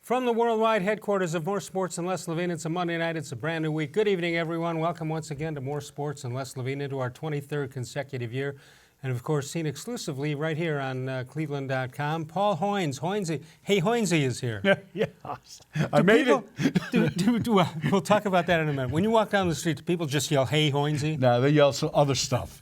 From the worldwide headquarters of More Sports and Les Levine, it's a Monday night, it's a brand new week. Good evening, everyone. Welcome once again to More Sports and Les Levine into our 23rd consecutive year. And, of course, seen exclusively right here on cleveland.com. Paul Hoynes. Hey, Hoynesy is here. Yeah. I made it. We'll talk about that in a minute. When you walk down the street, do people just yell, hey, Hoynesy? No, they yell some other stuff.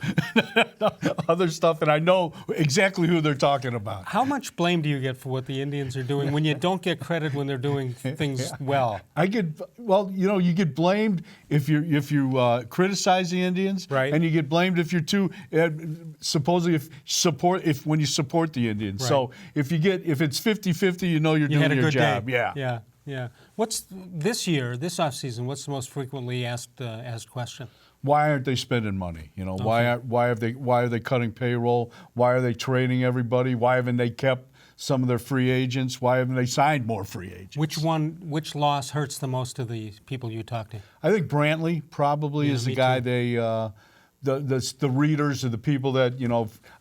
Other stuff, and I know exactly who they're talking about. How much blame do you get for what the Indians are doing when you don't get credit when they're doing things well? You get blamed if you criticize the Indians, right? And you get blamed if you're too supposedly when you support the Indians. Right. So if it's 50-50, you know you're doing your job. Day. Yeah. What's this offseason? What's the most frequently asked question? Why aren't they spending money? Okay. Why are they cutting payroll? Why are they trading everybody? Why haven't they kept some of their free agents? Why haven't they signed more free agents? Which loss hurts the most to the people you talk to? I think Brantley probably is the guy too. The readers or the people that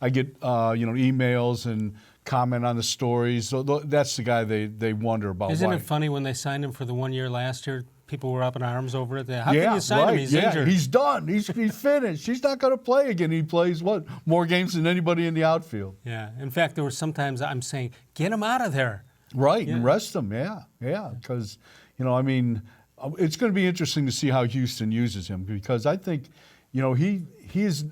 I get emails and comment on the stories. So that's the guy they wonder about. Isn't why. it funny when they signed him for the 1 year last year? People were up in arms over it. How can you sign him? He's injured. He's done. He's finished. He's not going to play again. He plays more games than anybody in the outfield. Yeah. In fact, there were sometimes I'm saying, get him out of there. Right, and rest him. Yeah. Because it's going to be interesting to see how Houston uses him, because I think he's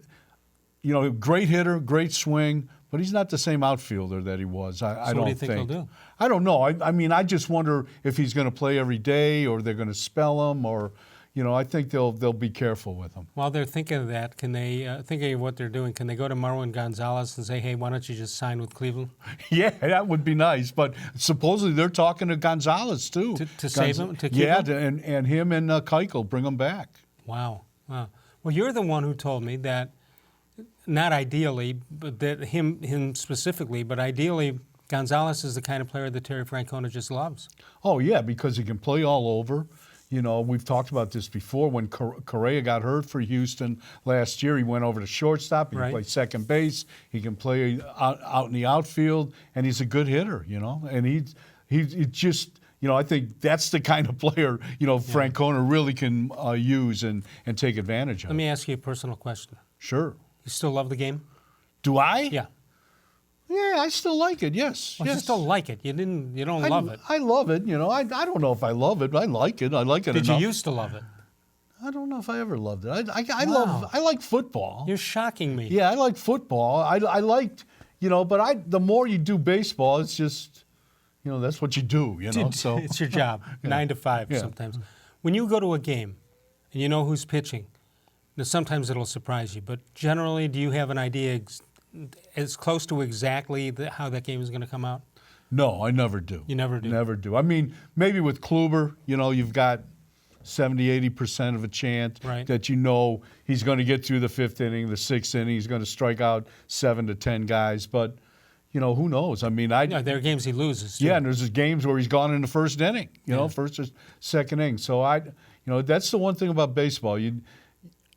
a great hitter, great swing, but he's not the same outfielder that he was. I don't think. What do you think he'll do? I don't know. I just wonder if he's going to play every day, or they're going to spell him, or I think they'll be careful with him. While they're thinking of that, can they thinking of what they're doing? Can they go to MARWIN Gonzalez and say, "Hey, why don't you just sign with Cleveland?" Yeah, that would be nice. But supposedly they're talking to Gonzalez too to save him, to keep him. Yeah, and him and Keuchel bring him back. Wow. Well, you're the one who told me that. Not ideally, but that him specifically, but ideally, Gonzalez is the kind of player that Terry Francona just loves. Oh, yeah, because he can play all over. We've talked about this before. When Correa got hurt for Houston last year, he went over to shortstop. He can play second base. He can play out in the outfield, and he's a good hitter, And he just, I think that's the kind of player, Francona really can use and take advantage of. Let me ask you a personal question. Sure. You still love the game? Do I? Yeah. Yeah, I still like it. Yes. Well, yes. You still like it. You don't love it. I love it. I don't know if I love it, but I like it. I like it Did enough. you used to love it? I don't know if I ever loved it. Wow. I like football. You're shocking me. Yeah, I like football. I liked, but the more you do baseball, it's just, that's what you do, So it's your job, 9 to 5 sometimes. When you go to a game and you know who's pitching, now, sometimes it'll surprise you, but generally, do you have an idea as close to exactly how that game is going to come out? No, I never do. You never do? Never do. I mean, maybe with Kluber, you've got 70-80% of a chance that he's going to get through the fifth inning, the sixth inning, he's going to strike out 7 to 10 guys, but who knows? I mean, there are games he loses too. Yeah, and there's games where he's gone in the first inning, first or second inning. So that's the one thing about baseball.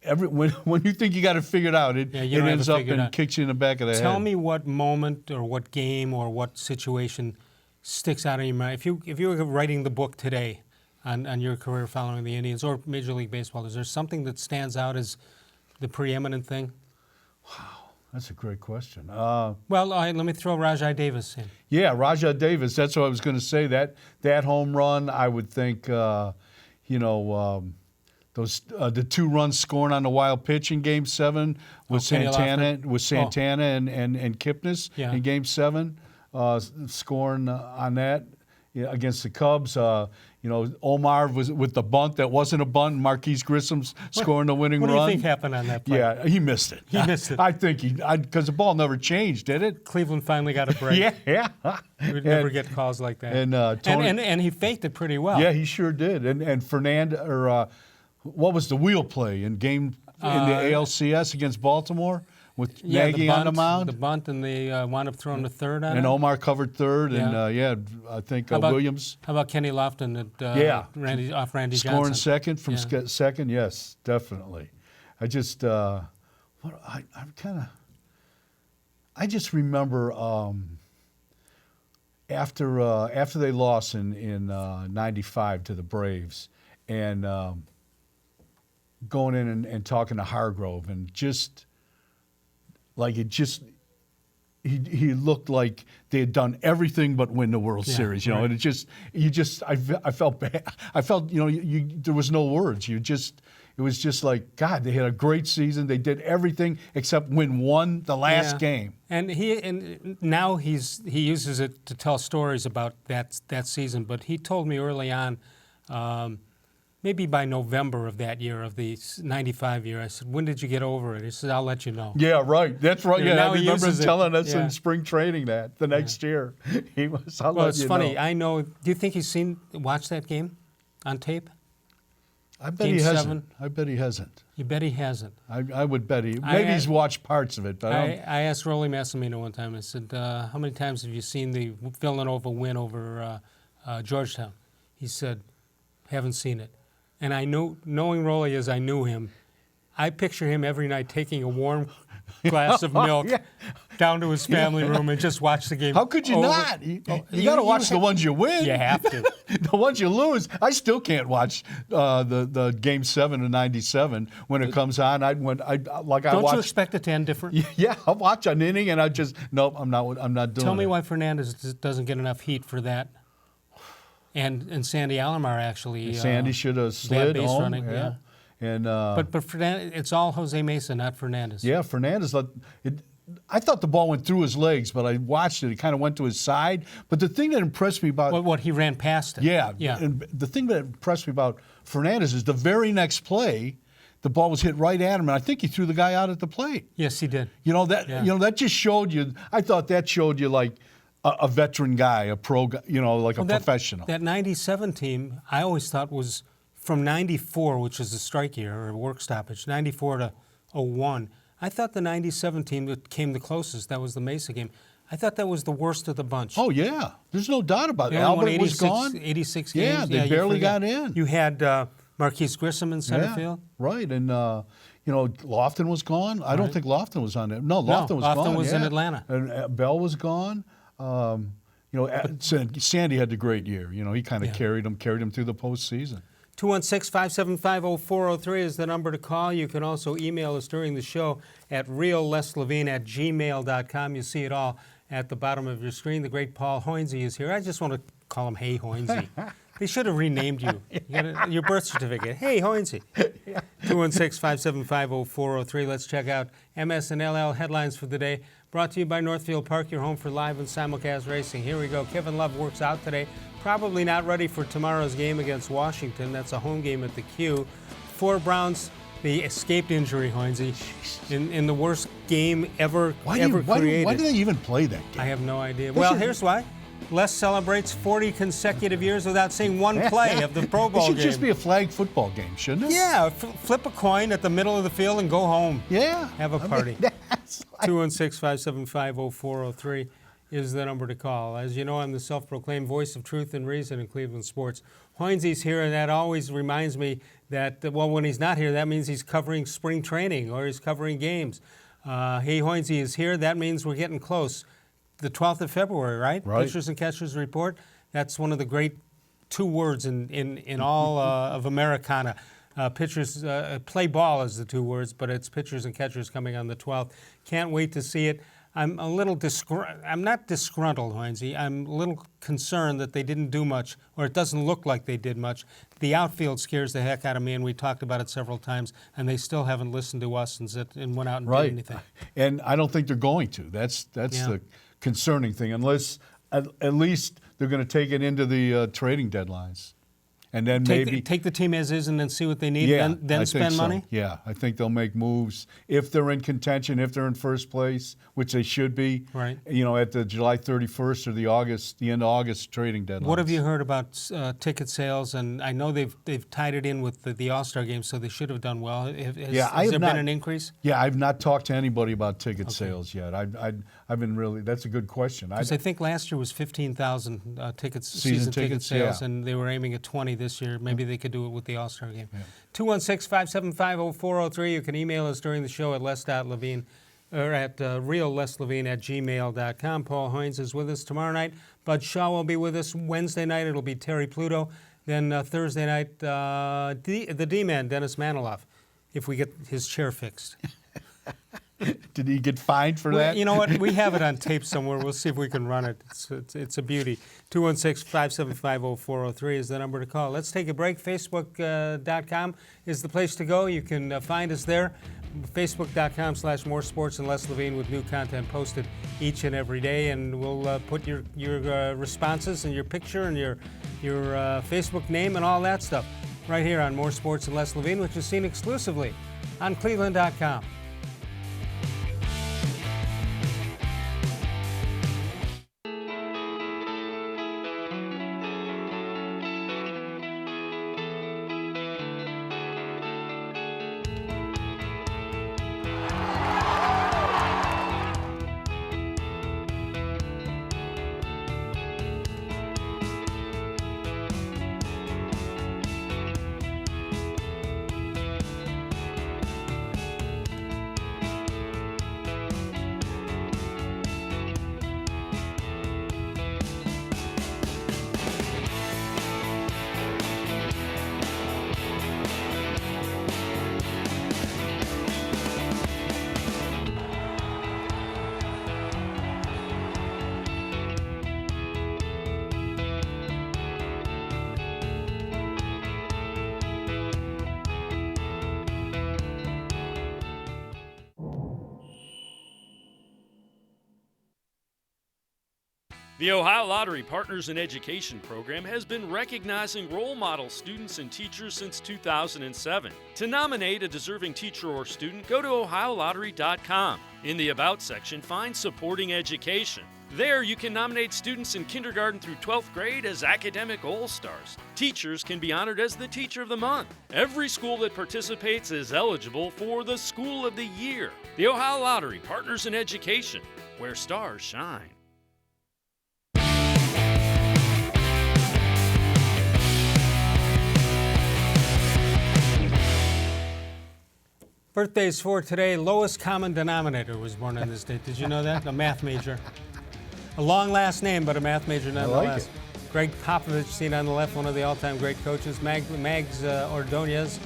When you think you got it figured out, it ends up and kicks you in the back of the head. Tell me what moment or what game or what situation sticks out in your mind. If you were writing the book today on your career following the Indians or Major League Baseball, is there something that stands out as the preeminent thing? Wow, that's a great question. Let me throw Rajai Davis in. Yeah, Rajai Davis. That's what I was going to say. That home run, I would think, those the 2 runs scored on the wild pitch in Game 7 with Santana and Kipnis in Game 7, scoring on that against the Cubs. Omar was with the bunt that wasn't a bunt. Marquise Grissom's scoring the winning run. What do you think happened on that play? Yeah, he missed it. I think because the ball never changed, did it? Cleveland finally got a break. Yeah. We'd never get calls like that. And he faked it pretty well. Yeah, he sure did. And Fernando what was the wheel play in the ALCS against Baltimore with Nagy on the mound? The bunt, and they wound up throwing the third on it. And Omar covered third, and I think Williams. How about Kenny Lofton off Randy Johnson? Scoring second from second, yes, definitely. I just remember after they lost in '95 to the Braves, and going in and talking to Hargrove, and just like he looked like they had done everything but win the World Series, you know. Right. And I felt bad. I felt, you know, there was no words. It was just like, God, they had a great season. They did everything except win the last game. And now he uses it to tell stories about that season. But he told me early on, maybe by November of that year, of the '95 year, I said, "When did you get over it?" He said, "I'll let you know." Yeah, right. That's right. You know, Yeah, now I he remember him uses it. telling us Yeah. in spring training that the next year he was. Well, it's funny. I know. Do you think he's watched that game on tape? I bet Game he hasn't. 7? I bet he hasn't. You bet he hasn't. I would bet he. Maybe he's watched parts of it, but I asked Rolly Massimino one time. I said, "How many times have you seen the Villanova win over Georgetown?" He said, "Haven't seen it." And I knew, knowing Rolly as I knew him, I picture him every night taking a warm glass of milk down to his family room and just watch the game. How could you over. not? You got to watch the ones you win. You have to. The ones you lose, I still can't watch the Game 7 of '97 when it comes on. Don't you expect it to end different? Yeah, I'll watch an inning and I just nope. I'm not doing it. Tell me why Fernandez doesn't get enough heat for that. And Sandy Alomar actually. Sandy should have slid base home. running, Yeah. And but Fernandez, it's all Jose Mesa, not Fernandez. yeah, Fernandez. I thought the ball went through his legs, but I watched it. It kind of went to his side. But the thing that impressed me about What he ran past it. yeah. And the thing that impressed me about Fernandez is the very next play, the ball was hit right at him, and I think he threw the guy out at the plate. yes, he did. You know that just showed you. I thought that showed you like a veteran guy, a pro guy, you know, like a professional. That '97 team, I always thought was from '94, which is a strike year or a work stoppage, '94 to '01. I thought the '97 team that came the closest, that was the Mesa game. I thought that was the worst of the bunch. Oh yeah, there's no doubt about it. They only won Albert was gone. 86 Yeah, games. they you barely forget. got in. You had Marquise Grissom in center field. Right, and you know, Lofton was gone. I don't think Lofton was on there. No, Lofton was gone. Lofton was in yeah. Atlanta. And Bell was gone. You know, Sandy had the great year. You know, he kind of carried him through the postseason. 216-575-0403 is the number to call. You can also email us during the show at reallesLevine@gmail.com. You see it all at the bottom of your screen. The great Paul Hoynes is here. I just want to call him Hey Hoynes. They should have renamed you. Your birth certificate. Hey Hoynes. 216-575-0403. Let's check out MS and LL headlines for the day. Brought to you by Northfield Park, your home for live and simulcast racing. Here we go. Kevin Love works out today. Probably not ready for tomorrow's game against Washington. That's a home game at the Q. 4 Browns, the escaped injury, Hoynesy, in the worst game ever created. Why do they even play that game? I have no idea. Well, here's why. Les celebrates 40 consecutive years without seeing one play of the Pro Bowl It should game. just be a flag football game, shouldn't it? Yeah, flip a coin at the middle of the field and go home. Yeah. Have a party. 216-575-0403 is the number to call. As you know, I'm the self-proclaimed voice of truth and reason in Cleveland sports. Hoynesy's here, and that always reminds me that, well, when he's not here, that means he's covering spring training or he's covering games. Hey, Hoynesy is here. That means we're getting close. The 12th of February, right? Right. Pitchers and Catchers Report. That's one of the great 2 words in all of Americana. Pitchers, play ball is the 2 words, but it's pitchers and catchers coming on the 12th. Can't wait to see it. I'm a little I'm not disgruntled, Hoynesy. I'm a little concerned that they didn't do much, or it doesn't look like they did much. The outfield scares the heck out of me, and we talked about it several times, and they still haven't listened to us and went out and did anything. And I don't think they're going to. That's the concerning thing, unless at least they're going to take it into the trading deadlines. And then take the team as is and then see what they need, yeah, and then spend money? Yeah, I think they'll make moves if they're in contention, if they're in first place, which they should be. Right. You know, at the July 31st or the end of August trading deadline. What have you heard about ticket sales? And I know they've tied it in with the All-Star game, so they should have done well. Has there been an increase? Yeah, I've not talked to anybody about ticket sales yet. I've been really. That's a good question. Because I think last year was 15,000 tickets, season ticket sales, yeah. and they were aiming at 20 this year. Maybe they could do it with the All-Star game. 216-575-0403. You can email us during the show at les.levine or at reallesLevine@gmail.com. Paul Hoynes is with us tomorrow night. Bud Shaw will be with us Wednesday night. It'll be Terry Pluto. Then Thursday night, the D-man, Dennis Maniloff, if we get his chair fixed. Did he get fined for that? You know what? We have it on tape somewhere. We'll see if we can run it. It's a beauty. 216-575-0403 is the number to call. Let's take a break. Facebook.com is the place to go. You can find us there. Facebook.com/More Sports and Les Levine with new content posted each and every day. And we'll put your responses and your picture and your Facebook name and all that stuff right here on More Sports and Les Levine, which is seen exclusively on cleveland.com. The Ohio Lottery Partners in Education program has been recognizing role model students and teachers since 2007. To nominate a deserving teacher or student, go to OhioLottery.com. In the About section, find Supporting Education. There, you can nominate students in kindergarten through 12th grade as academic all-stars. Teachers can be honored as the Teacher of the Month. Every school that participates is eligible for the School of the Year. The Ohio Lottery Partners in Education, where stars shine. Birthdays for today. Lowest common denominator was born on this date. Did you know that? A math major. A long last name, but a math major nonetheless. Greg Popovich, seen on the left, one of the all-time great coaches. Mags Ordonez,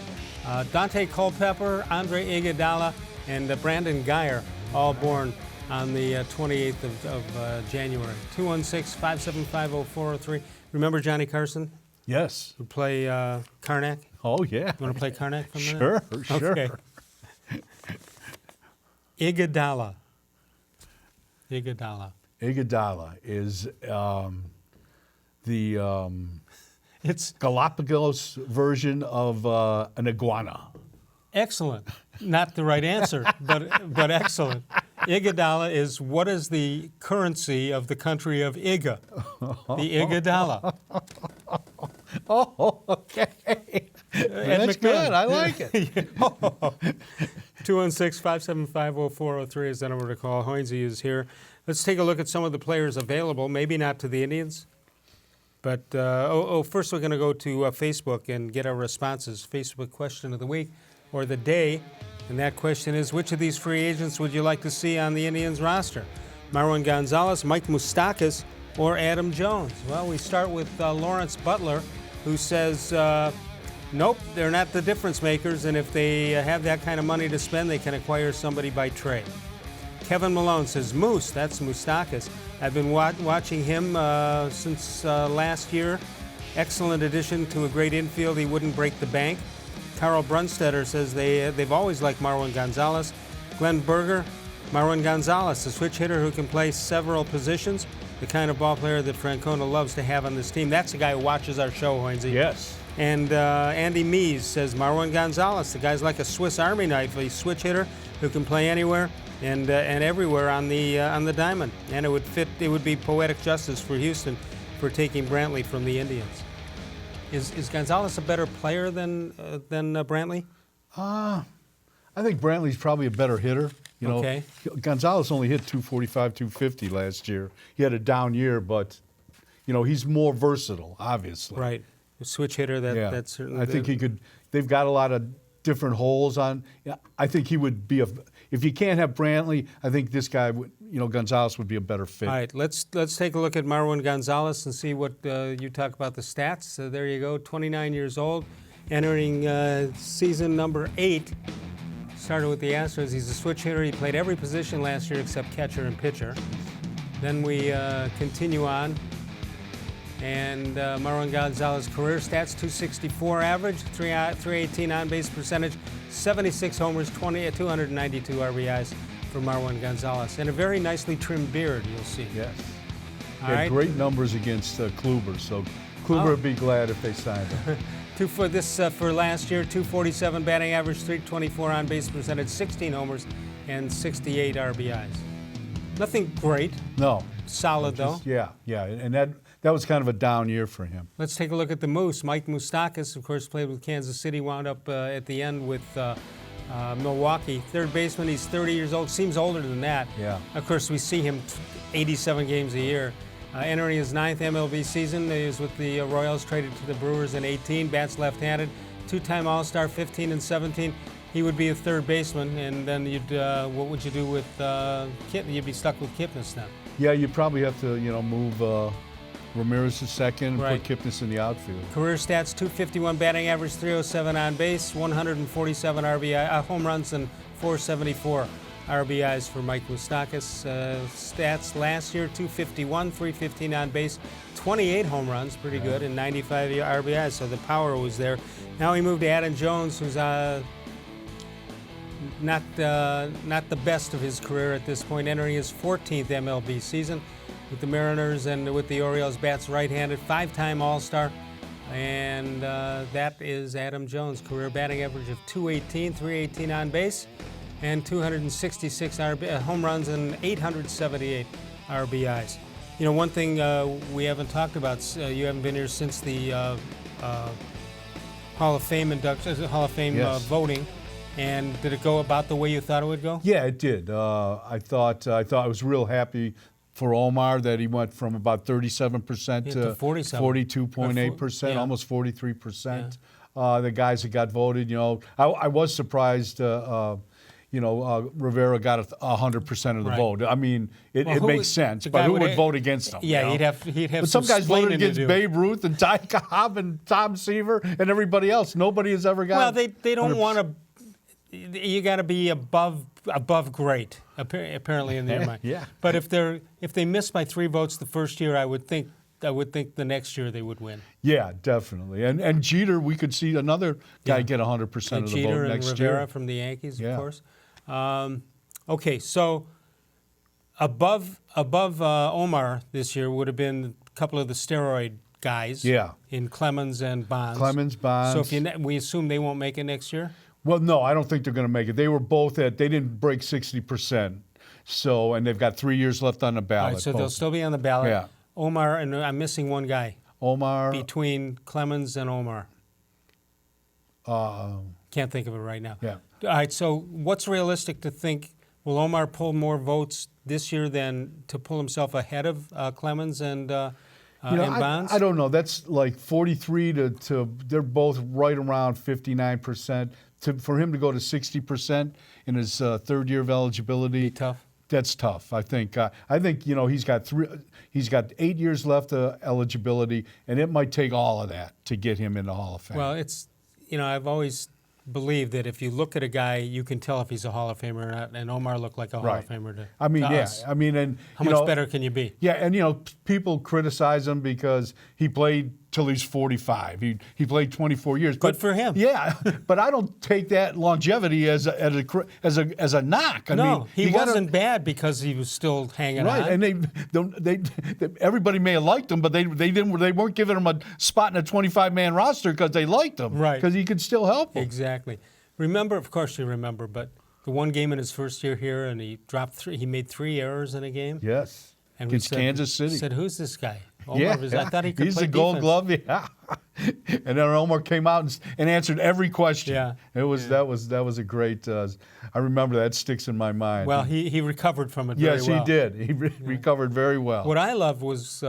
Dante Culpepper, Andre Iguodala, and Brandon Geyer, all born on the 28th of January. 216-575-0403. Remember Johnny Carson? Yes. Who play Karnak? Oh, yeah. You want to play Karnak for a minute? Sure. Okay. Iguodala is the it's Galapagos version of an iguana. Excellent. Not the right answer, but excellent. Iguodala is what is the currency of the country of Iga? The Iguodala. Oh, okay. That's good. I like it. 216-575-0403 is the number to call. Hoynes is here. Let's take a look at some of the players available, maybe not to the Indians. But, first we're going to go to Facebook and get our responses. Facebook question of the week or the day. And that question is, which of these free agents would you like to see on the Indians roster? MARWIN Gonzalez, Mike Moustakas, or Adam Jones? Well, we start with Lawrence Butler, who says, nope, they're not the difference makers, and if they have that kind of money to spend, they can acquire somebody by trade. Kevin Malone says, Moose, that's Moustakas. I've been watching him since last year. Excellent addition to a great infield. He wouldn't break the bank. Carl Brunstetter says they've always liked MARWIN Gonzalez. Glenn Berger, MARWIN Gonzalez, a switch hitter who can play several positions, the kind of ball player that Francona loves to have on this team. That's the guy who watches our show, Hoynesy. Yes. And Andy Mees says MARWIN Gonzalez. The guy's like a Swiss Army knife. He's a switch hitter who can play anywhere and everywhere on the diamond. And it would fit. It would be poetic justice for Houston for taking Brantley from the Indians. Is Gonzalez a better player than Brantley? I think Brantley's probably a better hitter. You know, okay. Gonzalez only hit 245, 250 last year. He had a down year, but you know he's more versatile, obviously. Right. A switch hitter. That's certainly. I think he could. They've got a lot of different holes on. I think he would be if you can't have Brantley, I think this guy would, Gonzalez would be a better fit. All right, let's take a look at MARWIN Gonzalez and see what you talk about the stats. There you go, 29 years old, entering season number 8. Started with the Astros. He's a switch hitter. He played every position last year except catcher and pitcher. Then we continue on. And MARWIN Gonzalez career stats: 264 average, 318 on-base percentage, 76 homers, 292 RBIs for MARWIN Gonzalez. And a very nicely trimmed beard, you'll see. Yes. All He had right. great numbers against Kluber, so Kluber would be glad if they signed him. For last year, 247 batting average, 324 on-base percentage, 16 homers, and 68 RBIs. Nothing great. No. Solid, though. Yeah, and that was kind of a down year for him. Let's take a look at the Moose. Mike Moustakas, of course, played with Kansas City, wound up at the end with Milwaukee. Third baseman, he's 30 years old, seems older than that. Yeah. Of course, we see him 87 games a year. Entering his 9th MLB season, he was with the Royals, traded to the Brewers in 18, bats left-handed, 2-time All-Star, 15 and 17. He would be a third baseman, and then what would you do with Kipnis? You'd be stuck with Kipnis then. Yeah, you probably have to, move Ramirez to second and Right. put Kipnis in the outfield. Career stats: 251 batting average, 307 on base, 147 RBI, home runs, and 474 RBIs for Mike Moustakas. Stats last year: 251, 315 on base, 28 home runs, pretty good, and 95 RBIs. So the power was there. Now we move to Adam Jones, who's not the best of his career at this point, entering his 14th MLB season with the Mariners and with the Orioles. Bats right-handed, 5-time All-Star, and that is Adam Jones. Career batting average of 218, 318 on base, and 266 home runs and 878 RBIs. One thing we haven't talked about, you haven't been here since the Hall of Fame Yes. voting. And did it go about the way you thought it would go? Yeah, it did. I was real happy for Omar that he went from about 37% to 42.8%, Yeah. almost 43%. The guys that got voted, I was surprised. Rivera got 100% of the Right. vote. I mean, it makes sense. the But guy who would would ha- vote against him? Yeah, you know? he'd have But some guys voted explaining to against do. Babe Ruth and Ty Cobb and Tom Seaver and everybody else. Nobody has ever got. Well, they don't 100%. want to. You got to be above great, apparently in their mind. Yeah. But if they miss by 3 votes the first year, I would think the next year they would win. Yeah, definitely. And Jeter, we could see another guy get 100% of the Jeter vote and next Rivera year. from the Yankees, Yeah. of course. Okay, so above Omar this year would have been a couple of the steroid guys. Yeah. In Clemens and Bonds. Clemens, Bonds. So we assume they won't make it next year. Well, no, I don't think they're going to make it. They were both they didn't break 60%. So, and they've got 3 years left on the All ballot. right, so they'll both. still be on the ballot. Yeah. Omar, and I'm missing one guy Omar. between Clemens and Omar. Can't think of it right now. Yeah. All right, so what's realistic to think? Will Omar pull more votes this year than to pull himself ahead of Clemens and Bonds? I don't know. That's like 43 to they're both right around 59%. For him to go to 60% in his third year of eligibility, Be tough. That's tough. I think he's got 8 years left of eligibility, and it might take all of that to get him in the Hall of Fame. Well, I've always believed that if you look at a guy, you can tell if he's a Hall of Famer or not. And Omar looked like a Hall of Famer to us. I mean, and How much better can you be? Yeah, and people criticize him because he played till he's 45. He played 24 years. Good for him. Yeah, but I don't take that longevity as a knock. I mean, he wasn't bad because he was still hanging right, on. and they everybody may have liked him, but they weren't giving him a spot in a 25-man roster because they liked him. Right. Because he could still help them. Exactly. Remember, of course you remember, but the one game in his first year here, and he made 3 errors in a game. Yes. And Against Kansas City. Said, who's this guy? Omar Yeah, I thought he could he's play the Gold defense. Glove. Yeah, and then Omar came out and answered every question. Yeah, that was a great. I remember that sticks in my mind. Well, he recovered from it very yes, well. he did. He recovered very well. What I loved was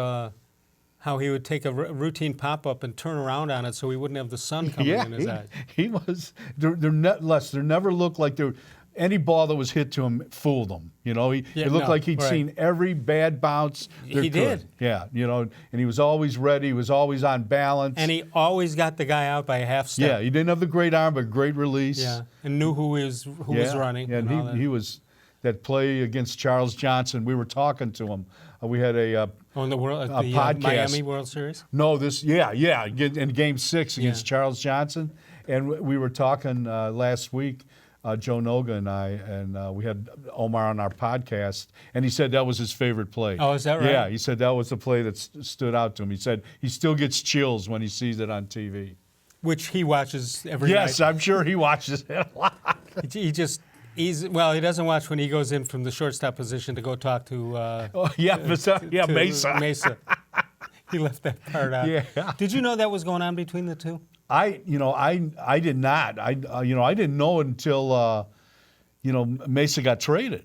how he would take a routine pop-up and turn around on it so he wouldn't have the sun coming in his eyes. He was. They're never looked like any ball that was hit to him fooled him. You know, it looked like he'd seen every bad bounce. He did. Yeah, you know, and he was always ready. He was always on balance. And he always got the guy out by a half step. Yeah, he didn't have the great arm, but great release. Yeah, and knew who was running. Yeah, and he was that play against Charles Johnson. We were talking to him. We had a podcast. Miami World Series? No, in Game 6 against Charles Johnson. And we were talking last week, Joe Noga and I, and we had Omar on our podcast, and he said that was his favorite play. Oh, is that right? Yeah, he said that was the play that stood out to him. He said he still gets chills when he sees it on TV. Which he watches every night. Yes, I'm sure he watches it a lot. He doesn't watch when he goes in from the shortstop position to go talk to Mesa. Mesa. He left that part out. Yeah. Did you know that was going on between the two? I did not. I didn't know until Mesa got traded.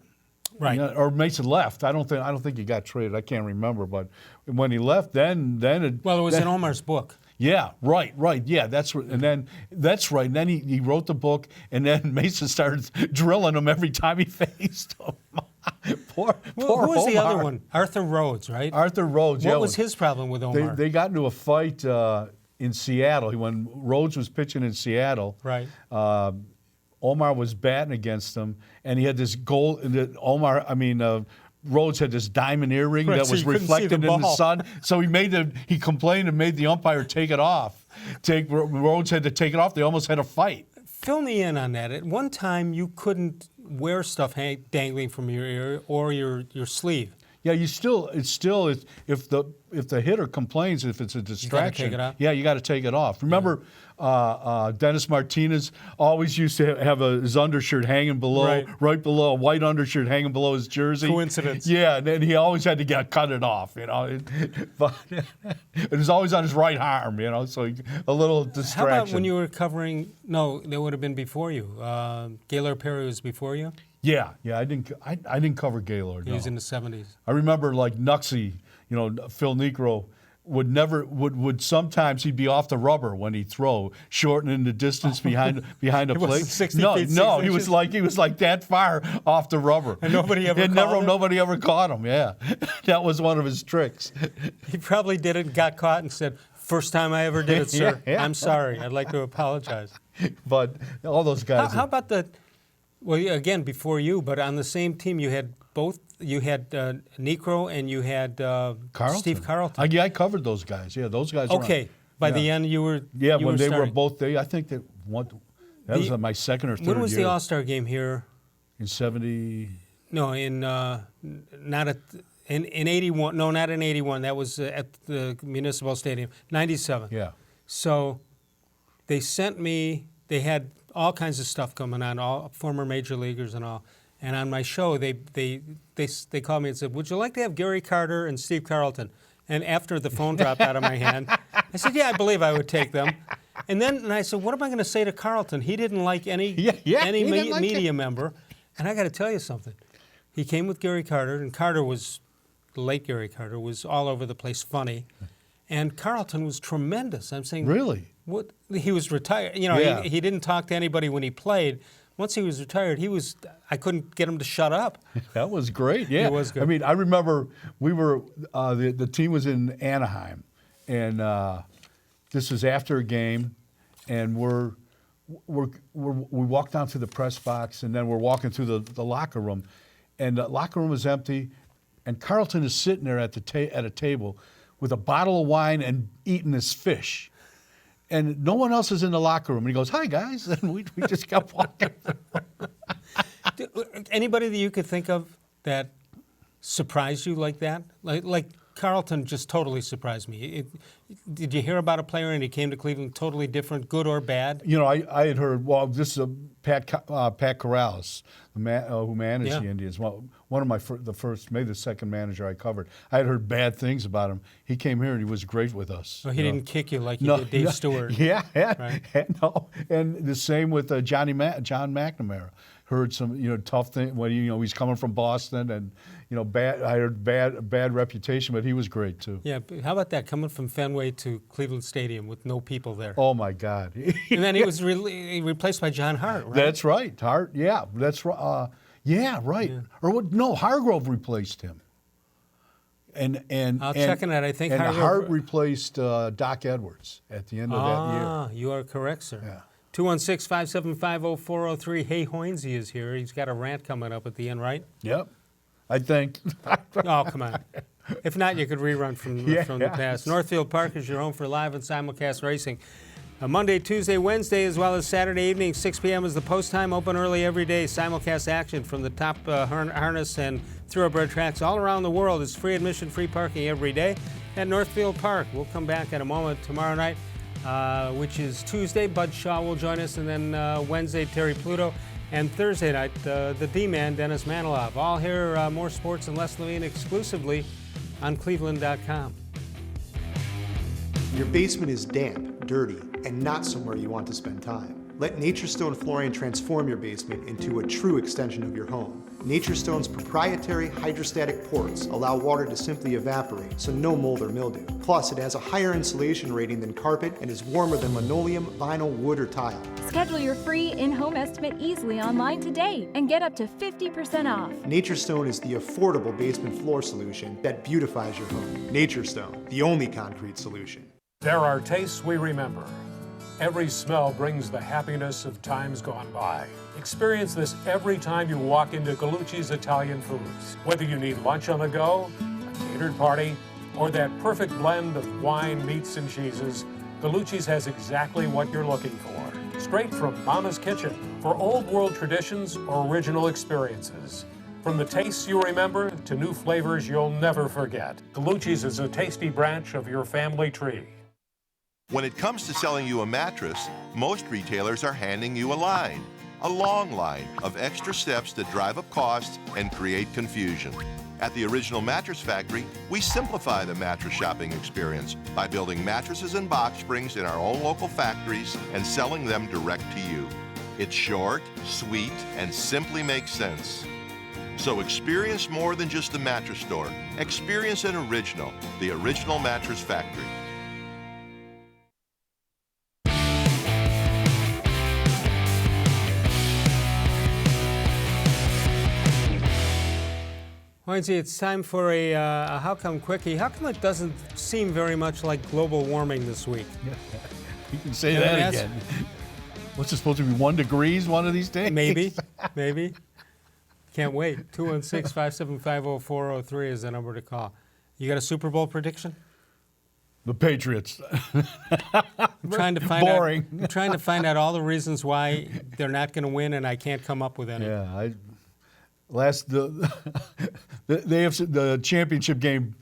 Right. Or Mesa left. I don't think he got traded. I can't remember, but when he left, then it was in Omar's book. Yeah, right. Yeah, that's right. And then he wrote the book, and then Mesa started drilling him every time he faced him. Poor Who was the Omar. other one? Arthur Rhodes, right? Arthur Rhodes. What was his problem with Omar? They got into a fight in Seattle. When Rhodes was pitching in Seattle, right. Omar was batting against him, and he had this goal. Rhodes had this diamond earring that was reflected in the sun, so he complained and made the umpire take it off. Rhodes had to take it off. They almost had a fight. Fill me in on that. At one time, you couldn't wear stuff dangling from your ear or your sleeve. Yeah, if the hitter complains, if it's a distraction, take it off? Yeah, you got to take it off. Remember, Dennis Martinez always used to have his undershirt hanging below, right below, a white undershirt hanging below his jersey. Coincidence. Yeah, and then he always had to cut it off, But it was always on his right arm, so a little distraction. How about when you were covering? No, that would have been before you. Gaylord Perry was before you. Yeah, I didn't cover Gaylord. He was in the 70s. I remember like Nuxie, Phil Negro would sometimes he'd be off the rubber when he'd throw, shortening the distance behind a plate. 60 no, feet, no, 6 he was like that far off the rubber. And nobody ever caught him? Nobody ever caught him. Yeah, that was one of his tricks. He probably did it, got caught, and said, "First time I ever did it, sir. Yeah. I'm sorry. I'd like to apologize." But all those guys. How about well, again, before you, but on the same team, you had both. You had Necro and you had Steve Carlton. I covered those guys. Yeah, those guys. Okay. By the end, you were. Yeah, when they starting. were both. I think that was my second or third year. When was the All-Star game here? In 70. No, in 81. No, not in 81. That was at the Municipal Stadium. 97. Yeah. So they sent me. They had all kinds of stuff coming on, all former major leaguers and all. And on my show, they called me and said, "Would you like to have Gary Carter and Steve Carlton?" And after the phone dropped out of my hand, I said, "Yeah, I believe I would take them." And I said, "What am I going to say to Carlton? He didn't like any media member." And I got to tell you something. He came with Gary Carter, and the late Gary Carter was all over the place, funny. And Carlton was tremendous. I'm saying, really? What? He was retired. He didn't talk to anybody when he played. Once he was retired, I couldn't get him to shut up. That was great. Yeah, it was good. I mean, I remember we were the team was in Anaheim, and this was after a game, and we walked down to the press box, and then we're walking through the locker room, and the locker room is empty, and Carlton is sitting there at a table with a bottle of wine and eating his fish. And no one else is in the locker room. And he goes, "Hi, guys." And we just kept walking. Anybody that you could think of that surprised you like that? Like Carlton just totally surprised me. Did you hear about a player and he came to Cleveland totally different, good or bad? I had heard, this is Pat Corrales, who managed the Indians. Well, one of maybe the second manager I covered. I had heard bad things about him. He came here and he was great with us. So he didn't kick you like he did Dave Stewart. Yeah, right? No. And the same with John McNamara. heard some tough thing when he's coming from Boston and I heard bad reputation, but he was great too. Yeah, but how about that, coming from Fenway to Cleveland Stadium with no people there? Oh my God! And then he was replaced by John Hart, right? That's right, Hart. Yeah, that's right. Yeah, right. Yeah. Or what? No, Hargrove replaced him. And I'll check on that. I think Hart replaced Doc Edwards at the end of that year. Ah, you are correct, sir. Yeah. 216-575-0403. Hey, Hoynes is here. He's got a rant coming up at the end, right? Yep, I think. Oh, come on. If not, you could rerun from the past. Northfield Park is your home for live and simulcast racing. Monday, Tuesday, Wednesday, as well as Saturday evening, 6 p.m. is the post time. Open early every day. Simulcast action from the top harness and thoroughbred tracks all around the world. It's free admission, free parking every day at Northfield Park. We'll come back in a moment tomorrow night, which is Tuesday. Bud Shaw will join us, and then Wednesday, Terry Pluto. And Thursday night, the D-Man, Dennis Manilow. All here, more sports and Les Levine exclusively on cleveland.com. Your basement is damp, dirty, and not somewhere you want to spend time. Let Nature Stone Flooring transform your basement into a true extension of your home. Nature Stone's proprietary hydrostatic ports allow water to simply evaporate, so no mold or mildew. Plus, it has a higher insulation rating than carpet and is warmer than linoleum, vinyl, wood, or tile. Schedule your free in-home estimate easily online today and get up to 50% off. Nature Stone is the affordable basement floor solution that beautifies your home. Nature Stone, the only concrete solution. There are tastes we remember. Every smell brings the happiness of times gone by. Experience this every time you walk into Gallucci's Italian Foods. Whether you need lunch on the go, a catered party, or that perfect blend of wine, meats, and cheeses, Gallucci's has exactly what you're looking for. Straight from Mama's Kitchen for old world traditions or original experiences. From the tastes you remember to new flavors you'll never forget. Gallucci's is a tasty branch of your family tree. When it comes to selling you a mattress, most retailers are handing you a long line of extra steps that drive up costs and create confusion. At the Original Mattress Factory, we simplify the mattress shopping experience by building mattresses and box springs in our own local factories and selling them direct to you. It's short, sweet, and simply makes sense. So experience more than just the mattress store. Experience an original, the Original Mattress Factory. Wednesday, it's time for a How Come Quickie. How come it doesn't seem very much like global warming this week? You can say that again. What's it supposed to be, 1 degree one of these days? Maybe. Can't wait. 216-575-0403 is the number to call. You got a Super Bowl prediction? The Patriots. I'm trying to find Boring. I'm trying to find out all the reasons why they're not going to win, and I can't come up with any. Yeah, the championship game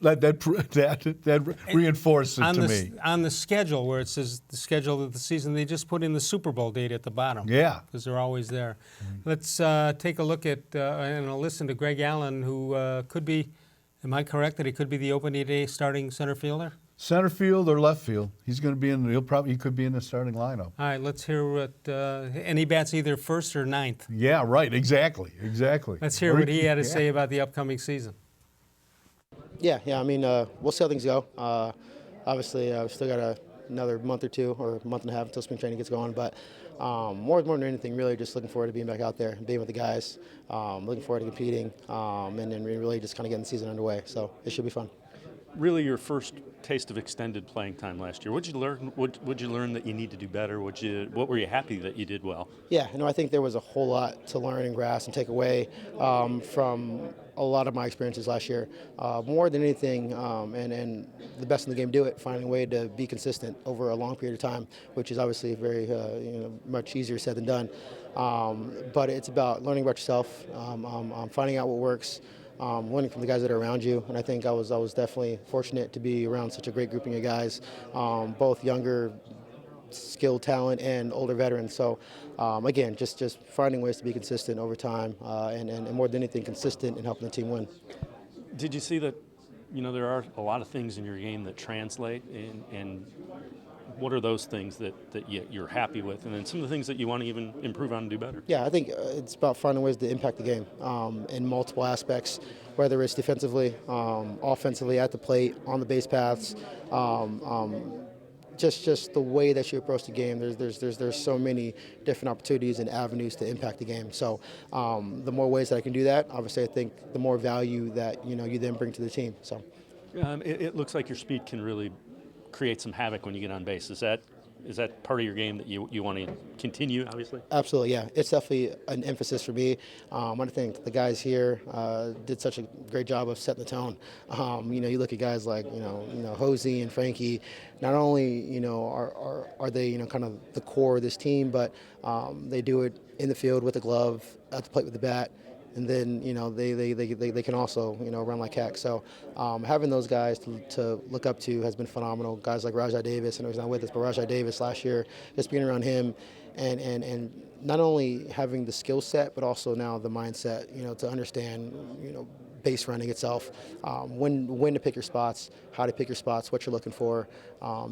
that reinforced it to me. On the schedule where it says the schedule of the season, they just put in the Super Bowl date at the bottom. Yeah, because they're always there. Let's take a look at and listen to Greg Allen, who could be. Am I correct that he could be the opening day starting center fielder? Center field or left field. He's going to be in. He could be in the starting lineup. All right, let's hear what. And he bats either first or ninth. Yeah, right. Exactly. Let's hear what he had to say about the upcoming season. Yeah. I mean, we'll see how things go. Obviously, we've still got another month or two or a month and a half until spring training gets going. But more than anything, really just looking forward to being back out there and being with the guys. Looking forward to competing and then really just kind of getting the season underway. So it should be fun. Really, your first taste of extended playing time last year. What'd you learn? What'd you learn that you need to do better? What were you happy that you did well? Yeah, I think there was a whole lot to learn and grasp and take away from a lot of my experiences last year. More than anything, and the best in the game do it, finding a way to be consistent over a long period of time, which is obviously very much easier said than done. But it's about learning about yourself, finding out what works. Learning from the guys that are around you, and I think I was definitely fortunate to be around such a great grouping of guys, both younger, skilled talent, and older veterans. So, again, just finding ways to be consistent over time, and more than anything, consistent in helping the team win. Did you see that? There are a lot of things in your game that translate, and what are those things that you're happy with, and then some of the things that you want to even improve on and do better? Yeah, I think it's about finding ways to impact the game in multiple aspects, whether it's defensively, offensively, at the plate, on the base paths, just the way that you approach the game. There's so many different opportunities and avenues to impact the game. So the more ways that I can do that, obviously I think the more value that you then bring to the team. So it looks like your speed can really create some havoc when you get on base. Is that part of your game that you want to continue, obviously? Absolutely, yeah. It's definitely an emphasis for me. I think the guys here did such a great job of setting the tone. You look at guys like Hoynes and Frankie. Not only are they kind of the core of this team, but they do it in the field with the glove, at the plate with the bat. And then they can also run like heck. So having those guys to look up to has been phenomenal. Guys like Rajai Davis, I know he's not with us, but Rajai Davis last year, just being around him, and not only having the skill set, but also now the mindset, to understand base running itself, when to pick your spots, how to pick your spots, what you're looking for,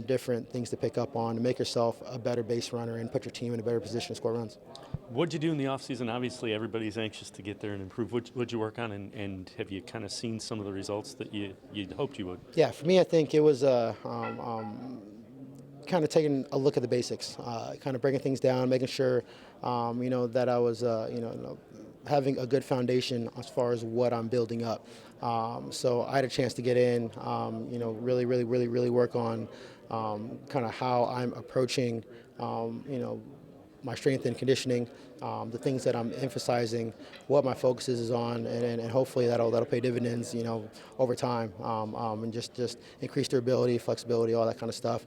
different things to pick up on to make yourself a better base runner and put your team in a better position to score runs. What'd you do in the offseason? Obviously, everybody's anxious to get there and improve. What'd you work on, and have you kind of seen some of the results that you'd hoped you would? Yeah, for me, I think it was kind of taking a look at the basics, kind of breaking things down, making sure, that I was, having a good foundation as far as what I'm building up. So I had a chance to get in, really work on kind of how I'm approaching, my strength and conditioning, the things that I'm emphasizing, what my focus is on, and hopefully that'll pay dividends, over time, and just increase durability, flexibility, all that kind of stuff.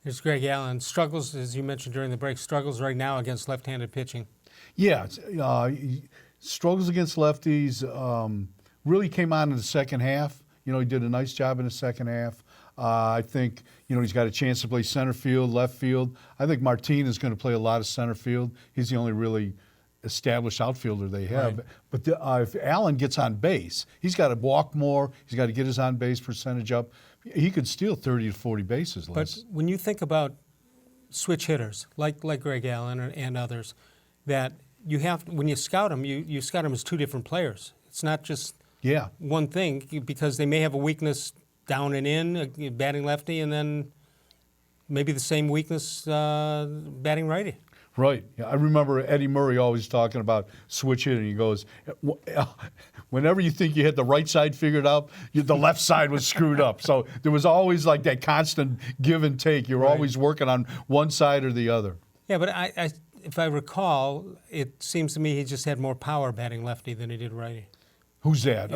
Here's Greg Allen. Struggles, as you mentioned during the break, struggles right now against left-handed pitching. Yeah, struggles against lefties. Really came on in the second half. He did a nice job in the second half. I think, he's got a chance to play center field, left field. I think Martin is going to play a lot of center field. He's the only really established outfielder they have. Right. But if Allen gets on base, he's got to walk more. He's got to get his on-base percentage up. He could steal 30 to 40 bases. But when you think about switch hitters, like Greg Allen and others, that you have, when you scout them, you scout them as two different players. It's not just one thing, because they may have a weakness down and in, batting lefty, and then maybe the same weakness batting righty. Right. Yeah, I remember Eddie Murray always talking about switch hitting. He goes, whenever you think you had the right side figured out, the left side was screwed up. So there was always like that constant give and take. You're always working on one side or the other. Yeah, but if I recall, it seems to me he just had more power batting lefty than he did righty. Who's that?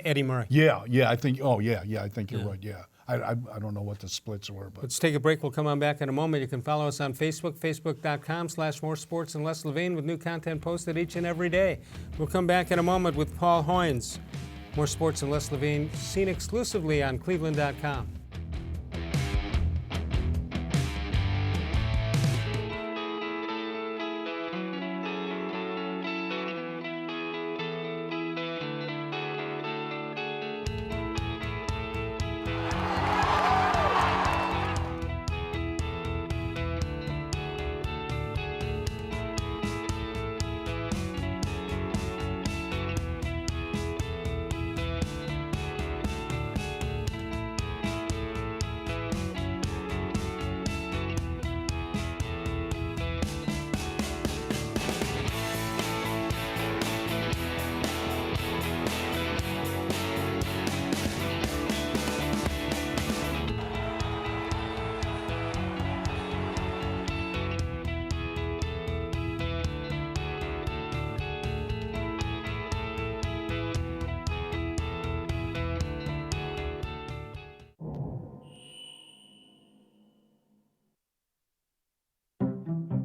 Eddie Murray. Yeah, I think. Oh, yeah, I think you're right. Yeah, I don't know what the splits were, but let's take a break. We'll come on back in a moment. You can follow us on Facebook, facebook.com/More Sports and Les Levine, with new content posted each and every day. We'll come back in a moment with Paul Hoynes. More Sports and Les Levine, seen exclusively on cleveland.com.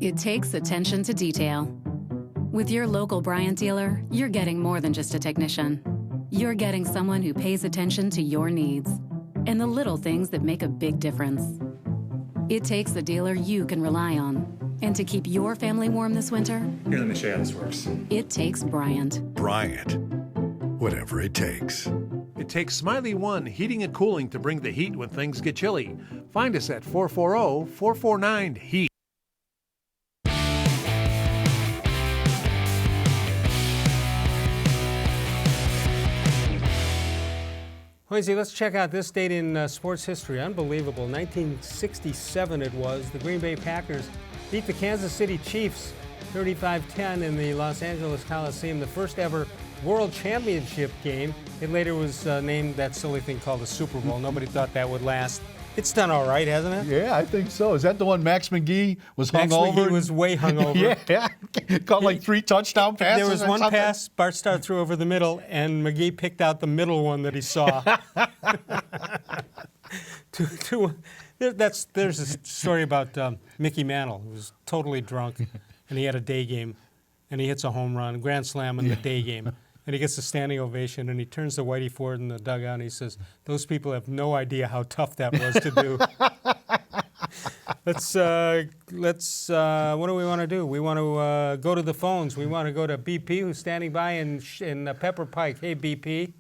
It takes attention to detail. With your local Bryant dealer, you're getting more than just a technician. You're getting someone who pays attention to your needs and the little things that make a big difference. It takes a dealer you can rely on. And to keep your family warm this winter, here, let me show you how this works. It takes Bryant. Bryant. Whatever it takes. It takes Smiley One Heating and Cooling to bring the heat when things get chilly. Find us at 440-449-HEAT. Hoynes, let's check out this date in sports history. Unbelievable. 1967 it was. The Green Bay Packers beat the Kansas City Chiefs 35-10 in the Los Angeles Coliseum, the first ever World Championship game. It later was named that silly thing called the Super Bowl. Nobody thought that would last. It's done all right, hasn't it? Yeah, I think so. Is that the one Max McGee was hung over? Max McGee was way hung over. Yeah, caught like 3 touchdown passes. There was one pass Bart Starr threw over the middle, and McGee picked out the middle one that he saw. There's a story about Mickey Mantle, who was totally drunk, and he had a day game, and he hits a home run, grand slam in the day game. And he gets a standing ovation, and he turns to Whitey Ford in the dugout, and he says, "Those people have no idea how tough that was to do." What do we want to do? We want to go to the phones. We want to go to BP, who's standing by in Pepper Pike. Hey, BP.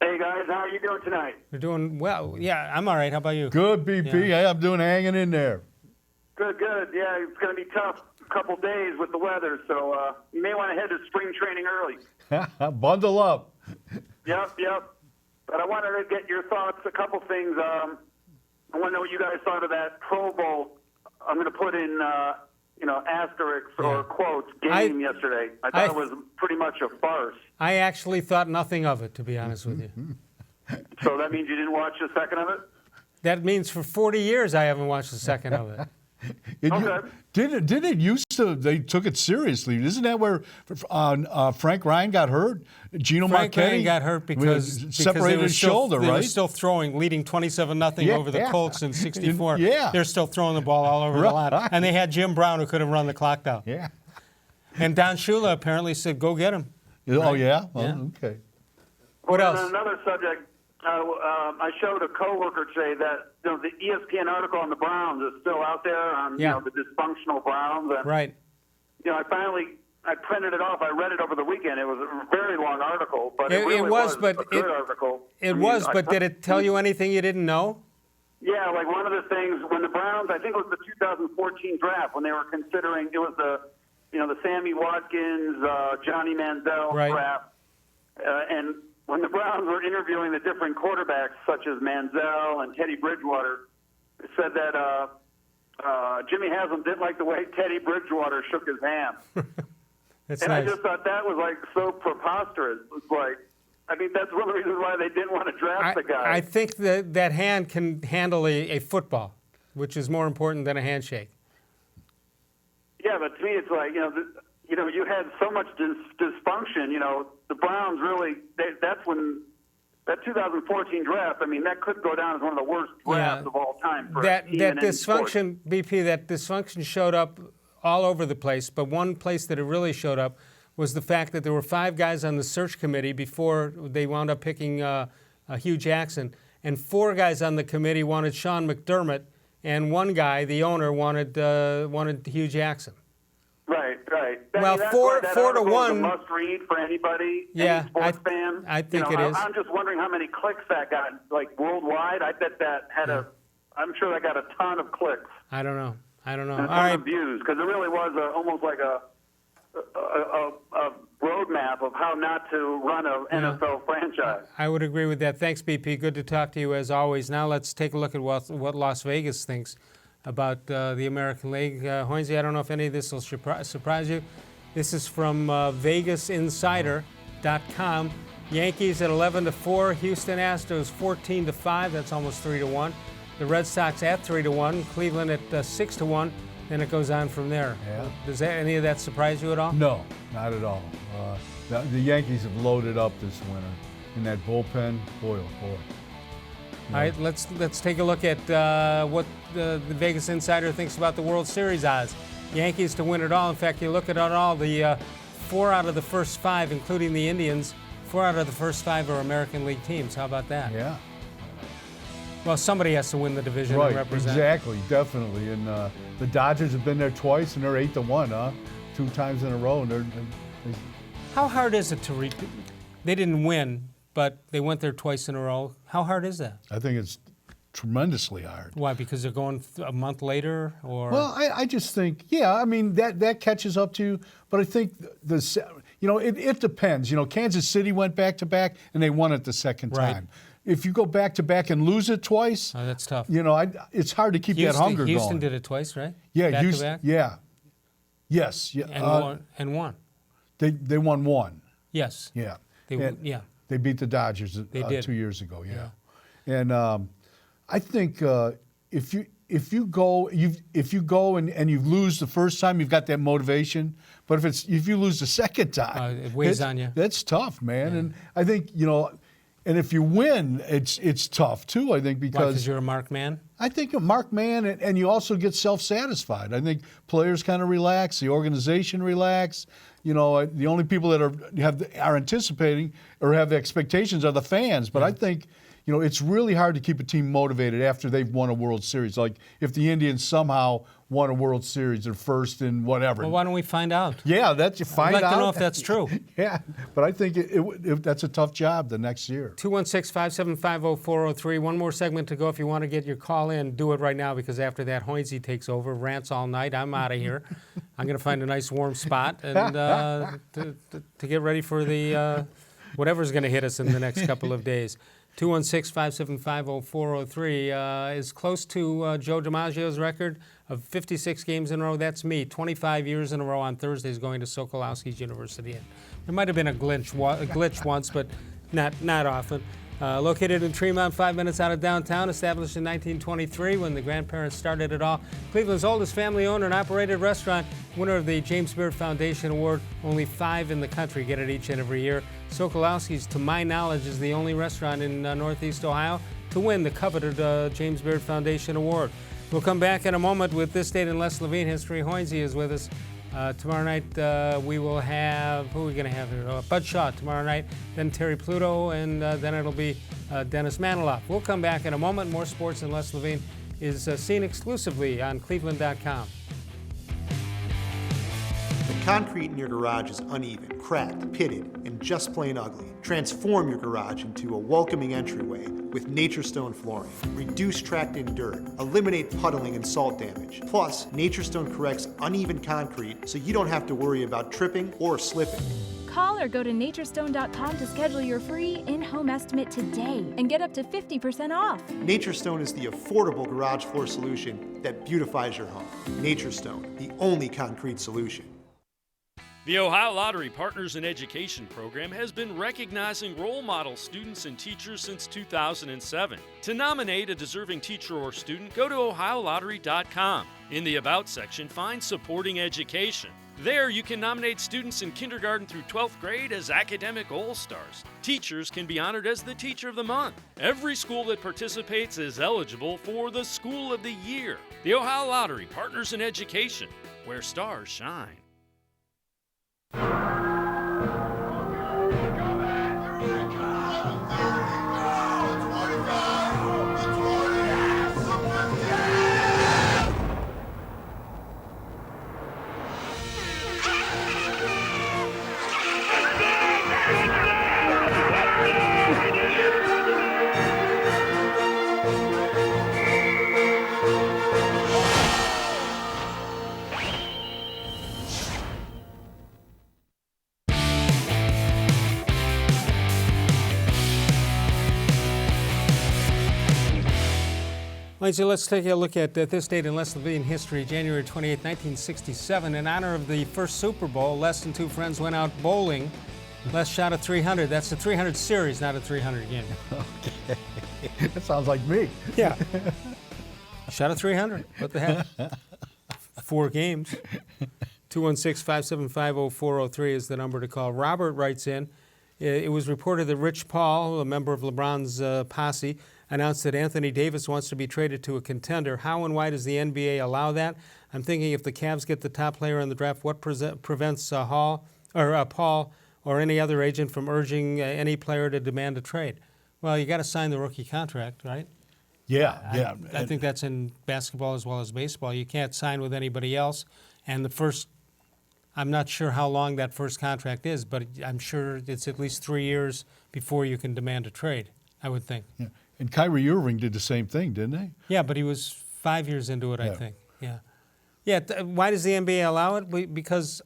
Hey, guys. How are you doing tonight? We're doing well. Yeah, I'm all right. How about you? Good, BP. Yeah. Hey, I'm hanging in there. Good, good. Yeah, it's going to be tough. Couple days with the weather, so you may want to head to spring training early. Bundle up. Yep. But I wanted to get your thoughts. A couple things. I want to know what you guys thought of that Pro Bowl. I'm going to put in, asterisks or quotes game yesterday. I thought it was pretty much a farce. I actually thought nothing of it, to be honest with you. So that means you didn't watch a second of it? That means for 40 years I haven't watched a second of it. Didn't it used to? They took it seriously. Isn't that where Frank Ryan got hurt? Gino Frank Marchetti Ryan got hurt because separated his shoulder, right? They were still throwing, leading 27-0 over the Colts in '64. They're still throwing the ball all over the lot, and they had Jim Brown who could have run the clock down. Yeah. And Don Shula apparently said, "Go get him." Oh yeah. Oh, okay. What else? On another subject. I showed a coworker today that the ESPN article on the Browns is still out there on the dysfunctional Browns. And, right. I printed it off. I read it over the weekend. It was a very long article, but it really was a good article. But did it tell you anything you didn't know? Yeah, like one of the things when the Browns, I think it was the 2014 draft when they were considering it was the Sammy Watkins, Johnny Manziel draft, and when the Browns were interviewing the different quarterbacks, such as Manziel and Teddy Bridgewater, it said that Jimmy Haslam didn't like the way Teddy Bridgewater shook his hand. That's and nice. I just thought that was so preposterous. It's that's one of the reasons why they didn't want to draft the guy. I think that hand can handle a football, which is more important than a handshake. Yeah, but to me, it's you had so much dysfunction. The Browns really, that's when that 2014 draft, that could go down as one of the worst drafts of all time for that a team in dysfunction, BP, that dysfunction showed up all over the place, but one place that it really showed up was the fact that there were 5 guys on the search committee before they wound up picking Hugh Jackson, and 4 guys on the committee wanted Sean McDermott, and one guy, the owner, wanted Hugh Jackson. Right. Well, that's 4 to 1. Is a must read for anybody, any sports fan. I think it is. I'm just wondering how many clicks that got, worldwide. I bet that had I'm sure that got a ton of clicks. I don't know. And a ton of views, because it really was almost like a roadmap of how not to run an NFL franchise. I would agree with that. Thanks, BP. Good to talk to you as always. Now let's take a look at what Las Vegas thinks about the American League. Hoynes, I don't know if any of this will surprise you. This is from VegasInsider.com. Yankees at 11-4, Houston Astros 14-5. That's almost 3-1. The Red Sox at 3-1, Cleveland at 6-1. Then it goes on from there. Yeah. Does any of that surprise you at all? No, not at all. The Yankees have loaded up this winter in that bullpen. Boy, oh boy. All right, let's take a look at what the Vegas Insider thinks about the World Series odds. Yankees to win it all. In fact, you look at it all, the 4 out of the first 5, including the Indians, 4 out of the first 5 are American League teams. How about that? Yeah. Well, somebody has to win the division and represent. Exactly, definitely. And the Dodgers have been there twice, and they're 8-1, 2 times in a row. How hard is it to repeat? They didn't win, but they went there twice in a row. How hard is that? I think it's tremendously hard. Why? Because they're going a month later, or? Well, I just think, yeah, I mean, that catches up to you, but I think it depends. Kansas City went back-to-back, and they won it the second time. If you go back-to-back and lose it twice, that's tough. It's hard to keep that hunger going. Houston did it twice, right? Yeah, back-to-back? Yeah. Yes. Yeah. And won. They won one. Yes. Yeah. They beat the Dodgers 2 years ago, yeah. And I think if you go and you lose the first time, you've got that motivation. But if you lose the second time, it weighs on you. That's tough, man. Yeah. And I think and if you win, it's tough too. I think because you're a marked man. I think a marked man, and you also get self-satisfied. I think players kind of relax, the organization relax. The only people that are anticipating or have expectations are the fans. But I think, it's really hard to keep a team motivated after they've won a World Series. Like if the Indians somehow won a World Series, they're first in whatever. Well, why don't we find out? Yeah, find out. I'd like to know if that's true. Yeah, but I think that's a tough job the next year. 216-575-0403. One more segment to go. If you want to get your call in, do it right now, because after that, Hoynes takes over, rants all night. I'm out of here. I'm going to find a nice warm spot and to get ready for the whatever's going to hit us in the next couple of days. 216-575-0403 is close to Joe DiMaggio's record of 56 games in a row. That's me, 25 years in a row on Thursdays going to Sokolowski's University. And there might have been a glitch once, but not often. Located in Tremont, 5 minutes out of downtown, established in 1923 when the grandparents started it all. Cleveland's oldest family-owned and operated restaurant, winner of the James Beard Foundation Award. Only 5 in the country get it each and every year. Sokolowski's, to my knowledge, is the only restaurant in Northeast Ohio to win the coveted James Beard Foundation Award. We'll come back in a moment with This Date in Les Levine history. Hoynes is with us. Tomorrow night we will have, who are we going to have here? Bud Shaw tomorrow night, then Terry Pluto, and then it'll be Dennis Maniloff. We'll come back in a moment. More sports, and Les Levine is seen exclusively on cleveland.com. The concrete in your garage is uneven, cracked, pitted, and just plain ugly. Transform your garage into a welcoming entryway with Nature Stone flooring. Reduce tracked-in dirt, eliminate puddling and salt damage. Plus, Nature Stone corrects uneven concrete so you don't have to worry about tripping or slipping. Call or go to naturestone.com to schedule your free in-home estimate today and get up to 50% off. Nature Stone is the affordable garage floor solution that beautifies your home. Nature Stone, the only concrete solution. The Ohio Lottery Partners in Education program has been recognizing role model students and teachers since 2007. To nominate a deserving teacher or student, go to OhioLottery.com. In the About section, find Supporting Education. There, you can nominate students in kindergarten through 12th grade as academic all-stars. Teachers can be honored as the Teacher of the Month. Every school that participates is eligible for the School of the Year. The Ohio Lottery Partners in Education, where stars shine. Lindsay, let's take a look at this date in Les Levine history, January 28, 1967. In honor of the first Super Bowl, Les and two friends went out bowling. Les shot a 300. That's the 300 series, not a 300 game. Okay. That sounds like me. Yeah. Shot a 300. What the heck? 4 games. 216-575-0403 is the number to call. Robert writes in, it was reported that Rich Paul, a member of LeBron's posse, announced that Anthony Davis wants to be traded to a contender. How and why does the NBA allow that? I'm thinking if the Cavs get the top player in the draft, what prevents Paul or any other agent from urging any player to demand a trade? Well, you got to sign the rookie contract, right? Yeah. I think that's in basketball as well as baseball. You can't sign with anybody else. And I'm not sure how long that first contract is, but I'm sure it's at least 3 years before you can demand a trade, I would think. Yeah. And Kyrie Irving did the same thing, didn't he? Yeah, but he was 5 years into it, I think. Yeah. Yeah. Why does the NBA allow it? Because.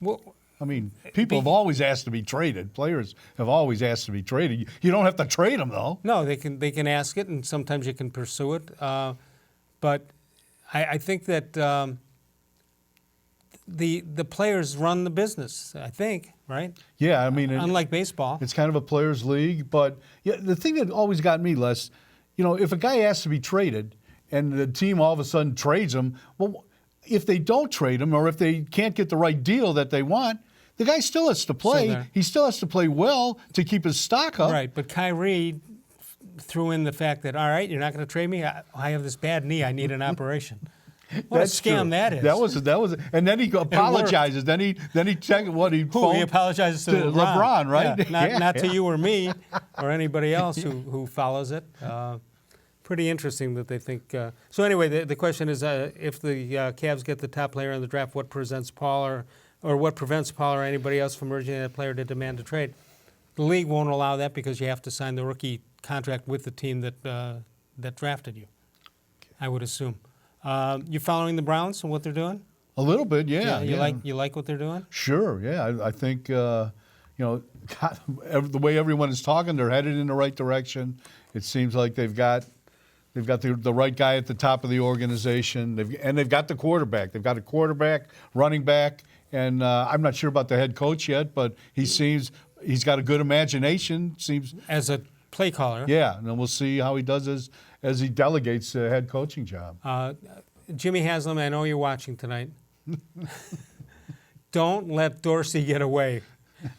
Well, I mean, people have always asked to be traded. Players have always asked to be traded. You don't have to trade them, though. No, they can ask it, and sometimes you can pursue it. But I think that the players run the business, I think, right? Yeah, I mean, unlike baseball, it's kind of a players' league. But yeah, the thing that always got me, Les, if a guy asks to be traded and the team all of a sudden trades him, well, if they don't trade him or if they can't get the right deal that they want, the guy still has to play. He still has to play well to keep his stock up. Right, but Kyrie threw in the fact that, all right, you're not going to trade me? I have this bad knee. I need an operation. What That's a scam true. that is. That was, and then he apologizes. Then he checked what he. He apologizes to LeBron, right? Yeah, not to you or me or anybody else who follows it. Pretty interesting that they think. So anyway, the question is, if the Cavs get the top player in the draft, what prevents Paul or anybody else from urging that player to demand a trade? The league won't allow that because you have to sign the rookie contract with the team that drafted you. I would assume. You following the Browns and what they're doing? A little bit, yeah. You like what they're doing? Sure, yeah. I think God, the way everyone is talking, they're headed in the right direction. It seems like they've got the right guy at the top of the organization, they've got the quarterback. They've got a quarterback, running back, and I'm not sure about the head coach yet, but he's got a good imagination. Seems as a play caller. Yeah, and we'll see how he does as he delegates the head coaching job. Jimmy Haslam, I know you're watching tonight. Don't let Dorsey get away.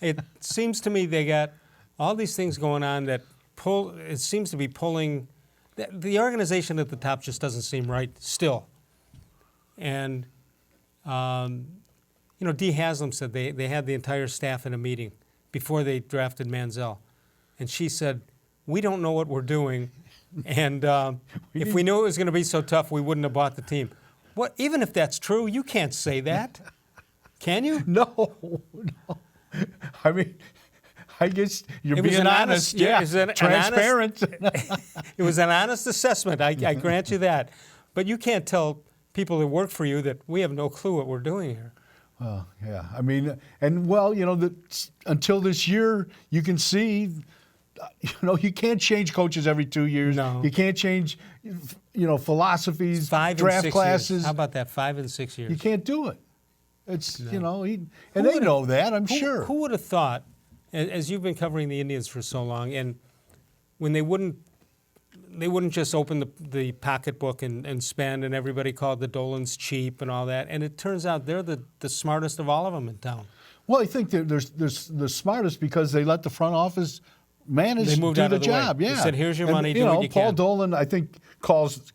It seems to me they got all these things going on that it seems to be pulling. The organization at the top just doesn't seem right still. And, Dee Haslam said they had the entire staff in a meeting before they drafted Manziel. And she said, we don't know what we're doing. And if we knew it was going to be so tough, we wouldn't have bought the team. What? Even if that's true, you can't say that. Can you? No. I mean, I guess you're being honest. Yeah, transparent. It was an honest assessment. I grant you that. But you can't tell people that work for you that we have no clue what we're doing here. Well, yeah. I mean, until this year, you can see, you can't change coaches every 2 years. No. You can't change, philosophies, 5 draft and 6 classes. Years. How about that? 5 and 6 years. You can't do it. It's, and they know that, I'm sure. Who would have thought, as you've been covering the Indians for so long, and when they wouldn't just open the pocketbook and spend, and everybody called the Dolans cheap and all that, and it turns out they're the smartest of all of them in town. Well, I think they're the smartest because they let the front office manage do the job. Yeah, they said, "Here's your money. Do what you Paul can." Dolan, I think, calls.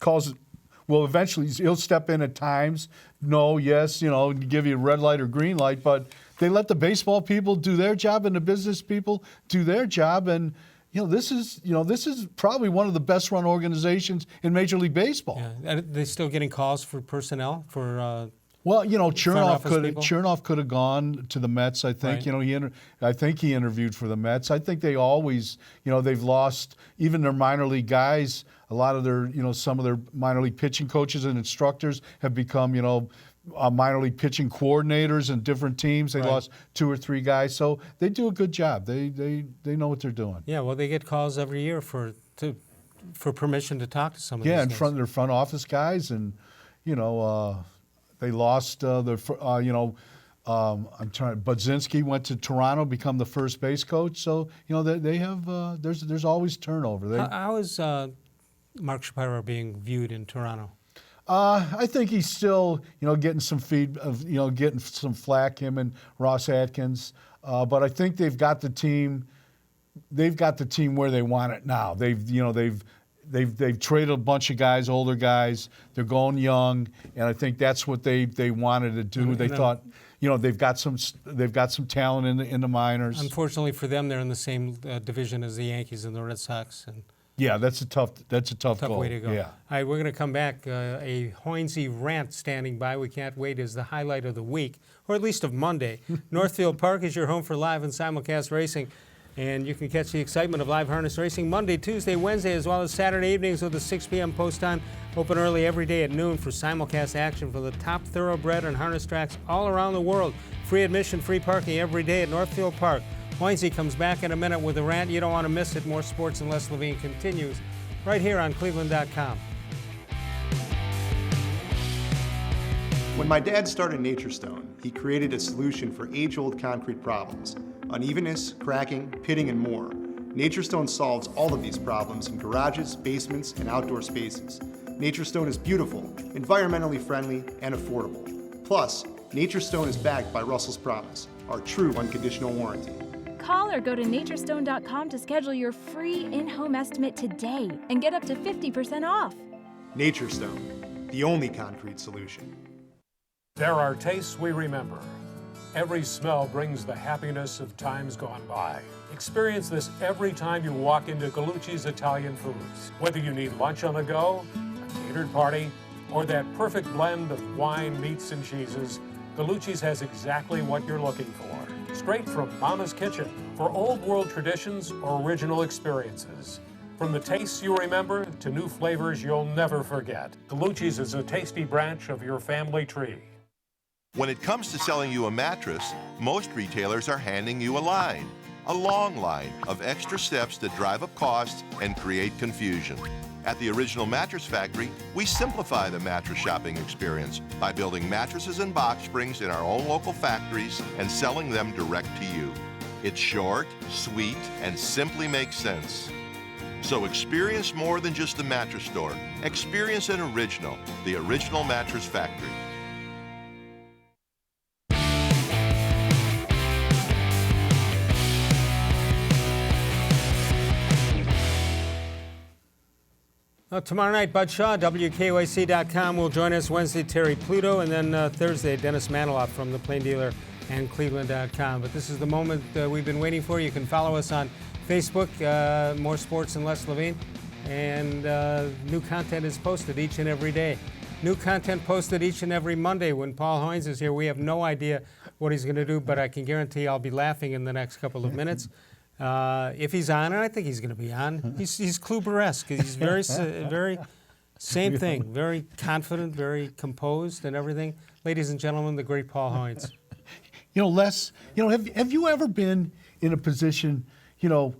Well, eventually he'll step in at times. No, yes, give you a red light or green light, but they let the baseball people do their job and the business people do their job, and this is probably one of the best run organizations in Major League Baseball. Yeah, are they still getting calls for personnel for? Well, Chernoff could have gone to the Mets. I think right. I think he interviewed for the Mets. I think they always they've lost even their minor league guys. A lot of their some of their minor league pitching coaches and instructors have become minor league pitching coordinators in different teams. They lost 2 or 3 guys, so they do a good job. They know what they're doing. Yeah, well, they get calls every year for permission to talk to some of these guys. Their front office guys, and they lost Budzinski went to Toronto, become the first base coach. So they have there's always turnover. How is Mark Shapiro being viewed in Toronto? I think he's still, getting some getting some flack, him and Ross Atkins. But I think they've got the team where they want it now. They've traded a bunch of guys, older guys. They're going young, and I think that's what they wanted to do. They thought, they've got some talent in the minors. Unfortunately for them, they're in the same division as the Yankees and the Red Sox, and yeah, that's a tough goal. way to go. Yeah. All right, we're going to come back. A Hoynesy rant standing by. We can't wait is the highlight of the week, or at least of Monday. Northfield Park is your home for live and simulcast racing. And you can catch the excitement of live harness racing Monday, Tuesday, Wednesday, as well as Saturday evenings with a 6 p.m. post time. Open early every day at noon for simulcast action for the top thoroughbred and harness tracks all around the world. Free admission, free parking every day at Northfield Park. Hoynes comes back in a minute with a rant. You don't want to miss it. More Sports and Les Levine continues right here on cleveland.com. When my dad started Nature Stone, he created a solution for age-old concrete problems: unevenness, cracking, pitting, and more. Nature Stone solves all of these problems in garages, basements, and outdoor spaces. Nature Stone is beautiful, environmentally friendly, and affordable. Plus, Nature Stone is backed by Russell's Promise, our true unconditional warranty. Call or go to naturestone.com to schedule your free in-home estimate today and get up to 50% off. Nature Stone, the only concrete solution. There are tastes we remember. Every smell brings the happiness of times gone by. Experience this every time you walk into Gallucci's Italian Foods. Whether you need lunch on the go, a catered party, or that perfect blend of wine, meats, and cheeses, Gallucci's has exactly what you're looking for. Straight from Mama's Kitchen for old world traditions or original experiences. From the tastes you remember to new flavors you'll never forget, Gallucci's is a tasty branch of your family tree. When it comes to selling you a mattress, most retailers are handing you a long line of extra steps that drive up costs and create confusion. At the Original Mattress Factory, we simplify the mattress shopping experience by building mattresses and box springs in our own local factories and selling them direct to you. It's short, sweet, and simply makes sense. So experience more than just the mattress store. Experience an original, the Original Mattress Factory. Well, tomorrow night, Bud Shaw, WKYC.com will join us. Wednesday, Terry Pluto, and then Thursday, Dennis Maniloff from the Plain Dealer and cleveland.com. But this is the moment we've been waiting for. You can follow us on Facebook, More Sports and Les Levine, and new content is posted each and every day. New content posted each and every Monday. When Paul Hoynes is here, we have no idea what he's going to do, but I can guarantee I'll be laughing in the next couple of minutes. If he's on, and I think he's going to be on, he's Kluber-esque. He's very, same thing, very confident, very composed and everything. Ladies and gentlemen, the great Paul Hoynes. You know, Les, you know, have you ever been in a position, you know,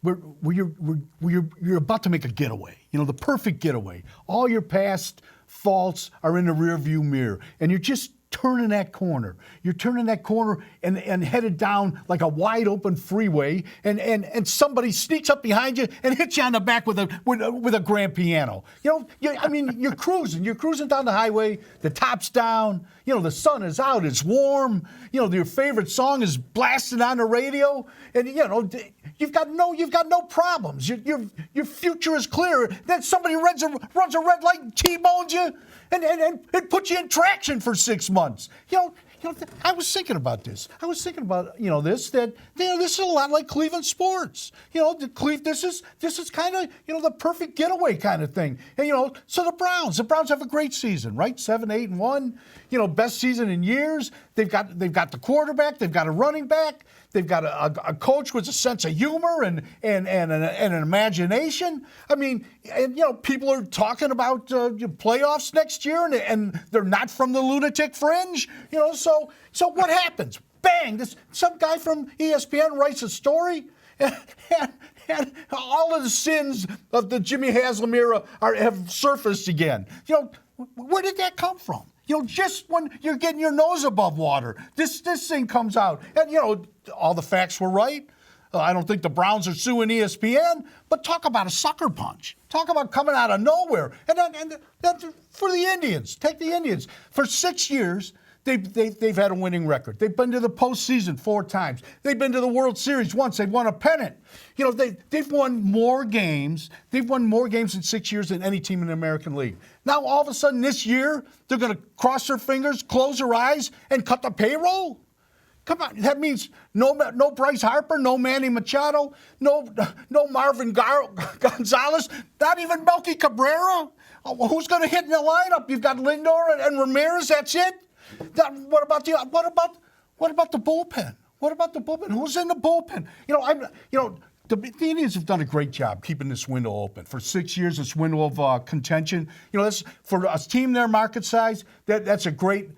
where you're about to make a getaway, you know, the perfect getaway. All your past faults are in the rearview mirror, and you're just turning that corner. You're turning that corner and headed down like a wide open freeway, and somebody sneaks up behind you and hits you on the back with a grand piano. You know, you're cruising down the highway, the top's down, you know, the sun is out, it's warm, you know, your favorite song is blasted on the radio, and you know, you've got no problems. Your future is clear. Then somebody runs a red light and T-bones you and puts you in traction for 6 months. You know, I was thinking about this. I was thinking about, you know, this is a lot like Cleveland sports. You know, this is kind of, you know, the perfect getaway kind of thing. And, you know, so the Browns have a great season, right? 7-8-1, you know, best season in years. They've got the quarterback, they've got a running back, they've got a coach with a sense of humor and an imagination. I mean, and, you know, people are talking about playoffs next year, and they're not from the lunatic fringe, you know. So what happens? Bang! Some guy from ESPN writes a story, and all of the sins of the Jimmy Haslam era have surfaced again. You know, where did that come from? You know, just when you're getting your nose above water, this thing comes out. And, you know, all the facts were right. I don't think the Browns are suing ESPN, but talk about a sucker punch. Talk about coming out of nowhere. And then for the Indians, take the Indians. For 6 years, they've had a winning record. They've been to the postseason 4 times. They've been to the World Series once. They've won a pennant. You know, they've won more games. They've won more games in 6 years than any team in the American League. Now, all of a sudden, this year, they're going to cross their fingers, close their eyes, and cut the payroll? Come on, that means no Bryce Harper, no Manny Machado, no Marvin Gonzalez, not even Melky Cabrera. Who's going to hit in the lineup? You've got Lindor and Ramirez. That's it. What about the bullpen? What about the bullpen? Who's in the bullpen? The Indians have done a great job keeping this window open for 6 years. This window of contention. That's for a team their market size. That's a great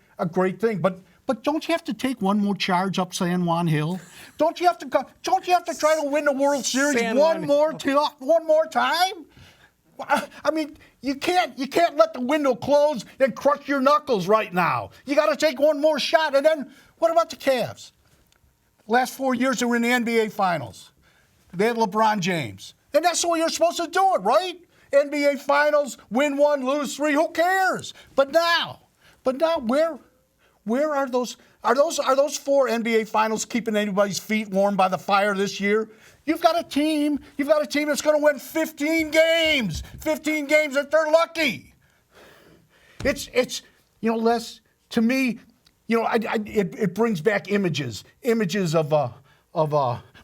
thing. But don't you have to take one more charge up San Juan Hill? Don't you have to try to win the World Series one more time? I mean, you can't let the window close and crush your knuckles right now. You got to take one more shot. And then what about the Cavs? Last 4 years they were in the NBA Finals. They had LeBron James. And that's the way you're supposed to do it, right? NBA Finals, win 1, lose 3, who cares? But now, where are those 4 NBA Finals keeping anybody's feet warm by the fire this year? You've got a team that's going to win 15 games if they're lucky. It's Les, to me, it brings back images of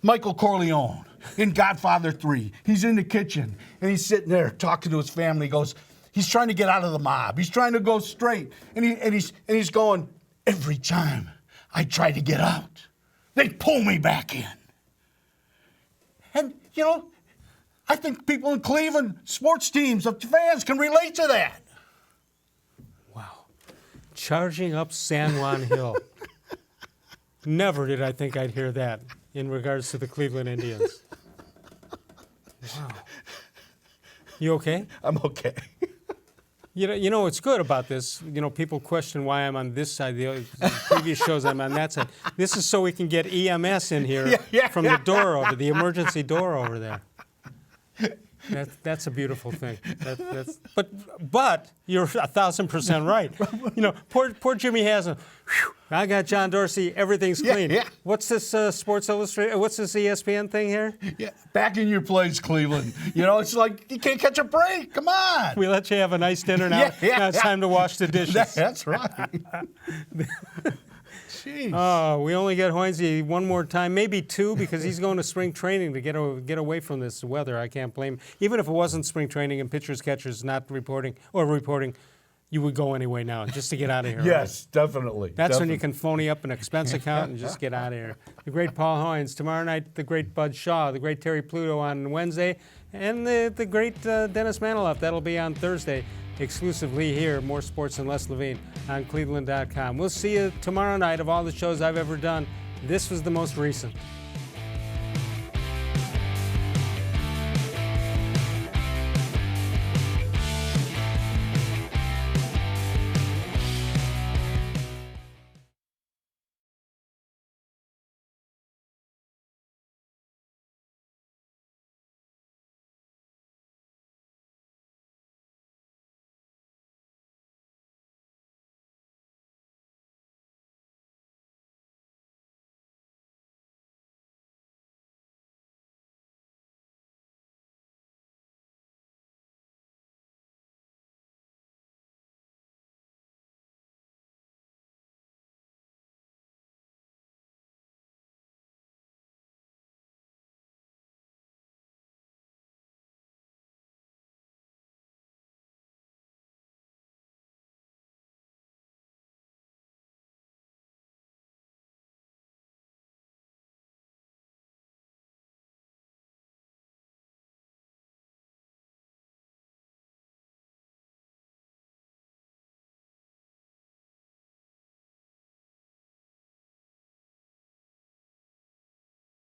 Michael Corleone in Godfather 3. He's in the kitchen and he's sitting there talking to his family. He's trying to get out of the mob. He's trying to go straight, and he's going, every time I try to get out, they pull me back in. And, I think people in Cleveland, sports teams, fans can relate to that. Wow. Charging up San Juan Hill. Never did I think I'd hear that in regards to the Cleveland Indians. Wow. You okay? I'm okay. You know what's good about this? People question why I'm on this side. The previous shows I'm on that side. This is so we can get EMS in here from the door over, the emergency door over there. That's a beautiful thing. But you're 1,000% right. Poor Jimmy Haslam. I got John Dorsey. Everything's clean. Yeah. What's this Sports Illustrated? What's this ESPN thing here? Yeah, back in your place, Cleveland. It's like you can't catch a break. Come on. We let you have a nice dinner now. Now it's time to wash the dishes. That's right. Jeez. Oh, we only get Hoynes one more time, maybe 2, because he's going to spring training to get away from this weather. I can't blame him. Even if it wasn't spring training and pitchers, catchers not reporting, you would go anyway now just to get out of here. Yes, right? Definitely. That's when you can phony up an expense account and just get out of here. The great Paul Hoynes. Tomorrow night, the great Bud Shaw, the great Terry Pluto on Wednesday, and the great Dennis Maniloff. That'll be on Thursday. Exclusively here, More Sports and Les Levine on cleveland.com. We'll see you tomorrow night. Of all the shows I've ever done, this was the most recent.